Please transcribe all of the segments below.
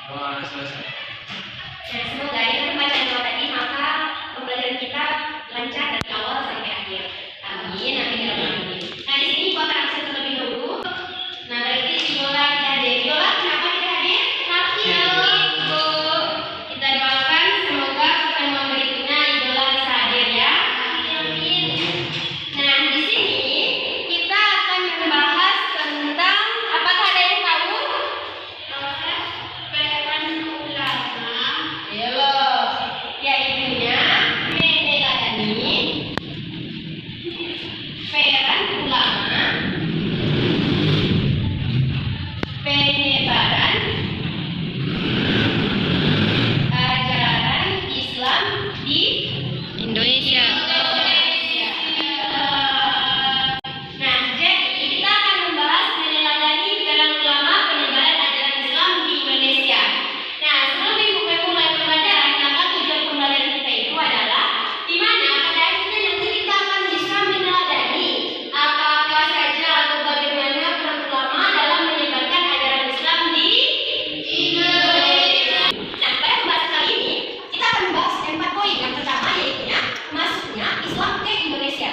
Oh, selesai. Nah, semoga dengan pembacaan doa tadi maka pembelajaran kita lancar dari awal sampai akhir. Amin, amin ya rabbal alamin. Nah, di sini gua akan absen terlebih dahulu. Nah, berarti Idola tidak hadir. Idola kenapa tidak hadir? Bu. Kita doakan semoga pertemuan berikutnya Idola bisa hadir ya. Amin. Nah, di sini kita akan membahas tentang apakah ada yang tahu? Peran ulama. Yaitunya meneladani peran ulama, penyebaran ajaran Islam di Indonesia. Nah, jadi kita akan membahas meneladani peran ulama penyebaran ajaran Islam di Indonesia. Nah, sebelum Ibu mulai pembelajaran, maka tujuan pembelajaran kita itu adalah di mana pada akhirnya nanti kita akan bisa meneladani apa saja atau bagaimana peran ulama dalam menyebarkan ajaran Islam di Indonesia. Nah, pada pembahasan kali ini kita akan membahas 4 poin. Yang pertama yaitu masuknya Islam ke Indonesia.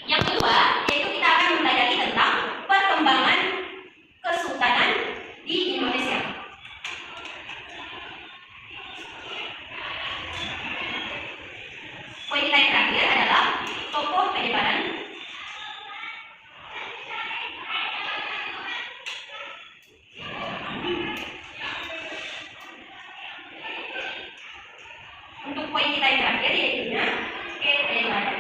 Yang kedua, yaitu kita akan mempelajari tentang perkembangan kesultanan di Indonesia. Poin kita yang terakhir adalah tokoh penyebaran. Untuk poin kita yang terakhir yaitu penyebaran.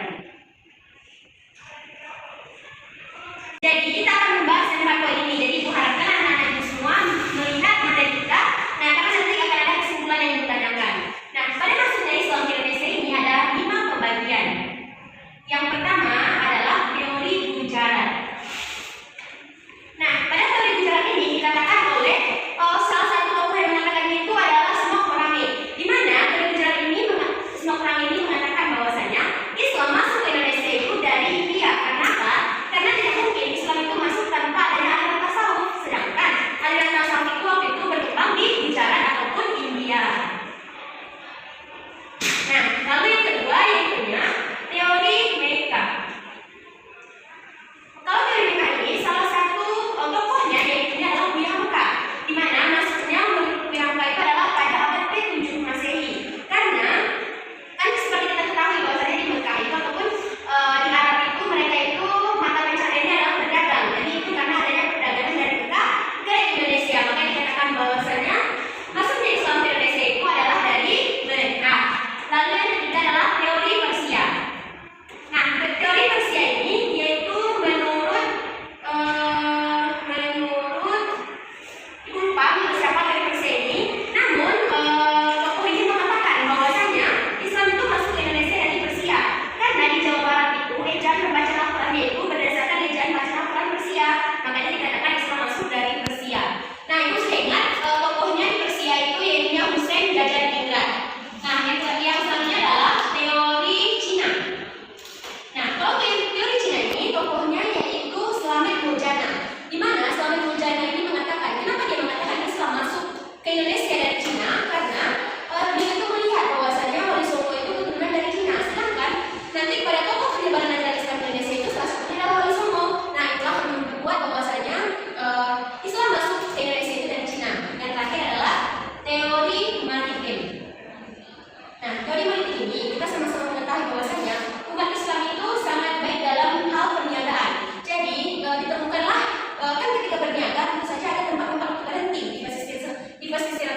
Jadi kita akan membahas 4 poin ini. Jadi Ibu harapkan anak-anak Ibu semua melihat materi kita. Nah, karena nanti akan ada kesimpulan yang ditanyakan. Nah, pada masuknya Islam ke Indonesia ini ada 5 pembagian. Yang pertama adalah teori gujarat. Nah, pada teori gujarat ini dikatakan oleh salah satu tokoh yang mengatakannya itu adalah Smoke Moraga. Di mana teori gujarat ini Smoke Moraga ini mengatakan bahwasanya Islam masuk ke Indonesia itu dari India. Kenapa? Karena tidak mungkin Islam itu masuk tanpa adanya aliran tasawuf. Sedangkan aliran tasawuf itu waktu itu berkembang di Gujarat ataupun India. Nah, lalu yang kedua yaitu teori Mekka. Kalau teori Mekka ini salah satu tokohnya yaitu adalah Buya Hamka. Di mana maksudnya Buya Hamka itu adalah pada abad ke-7 Masehi. Karena kan seperti kita ketahui bahwasanya di Mekah itu ataupun di Arab itu mereka itu mata pencahariannya adalah berdagang. Jadi itu karena adanya perdagangan dari Mekah ke Indonesia, maka dikatakan bahwasanya masuknya Islam ke Indonesia itu adalah dari Mekah. Lalu yang ketiga adalah teori Persia. Nah, teori Persia ini yaitu menurut lupa siapa teori Persia ini. Namun tokoh ini mengatakan bahwasanya Islam itu masuk ke Indonesia dari Persia. Karena di Jawa Barat itu ejaan pembacaan Al-Quran itu berdasarkan ejaan bacaan Al-Quran Persia. Makanya dikatakan Islam masuk dari Persia. Nah, Ibu sudah ingat tokohnya di Persia itu yaitu Husain Gajah-Dingrat. Nah, yang selanjutnya adalah teori Cina. Nah, kalau teori Cina ini tokohnya yaitu Slamet Mujana. Di mana Slamet Mujana ini mengatakan, kenapa dia mengatakan Islam masuk ke Indonesia dari Cina? Karena dia itu melihat bahwasanya Wali Songo itu keturunan dari Cina. Sedangkan nanti pada tokoh penyebaran ajaran Islam di Indonesia itu salah satunya adalah Wali Songo. Nah, itulah yang membuat bahwasanya Islam masuk ke Indonesia itu dari Cina. Yang terakhir adalah teori maritim. Nah, teori maritim ini kita sama-sama mengetahui bahwasanya umat Islam itu sangat baik dalam hal perniagaan. Jadi ditemukanlah kan ketika berniaga tentu saja ada tempat-tempat untuk berhenti di pesisir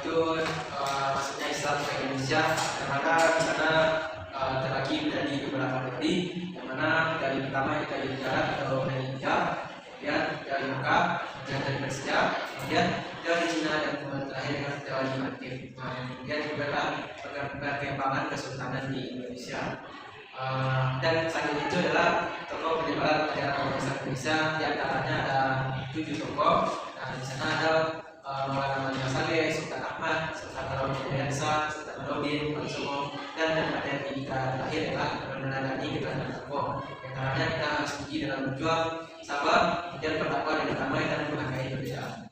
itu masuknya Islam ke Indonesia, yang mana di sana terbagi menjadi beberapa negeri, yang mana dari pertama kita dari Barat atau dari India, kemudian dari Mekah, kemudian dari Persia, kemudian dari Cina, dan kemudian terakhir dari Aceh. Nah, kemudian juga perkembangan kesultanan di Indonesia. Dan selanjutnya itu adalah tokoh penyebaran ajaran agama Islam Indonesia. Di antaranya ada 7 tokoh. Nah, di sana ada Maulana Muhammad Saleh, Sultan Ahmad, Sultan Alauddin Shah, Sultan Alauddin Mansumo, dan ada yang terakhir adalah menandani keterangan tokoh. Di antaranya kita harus uji dalam berjuang, sabar, kemudian bertakwa dan damai dan menghargai perbedaan.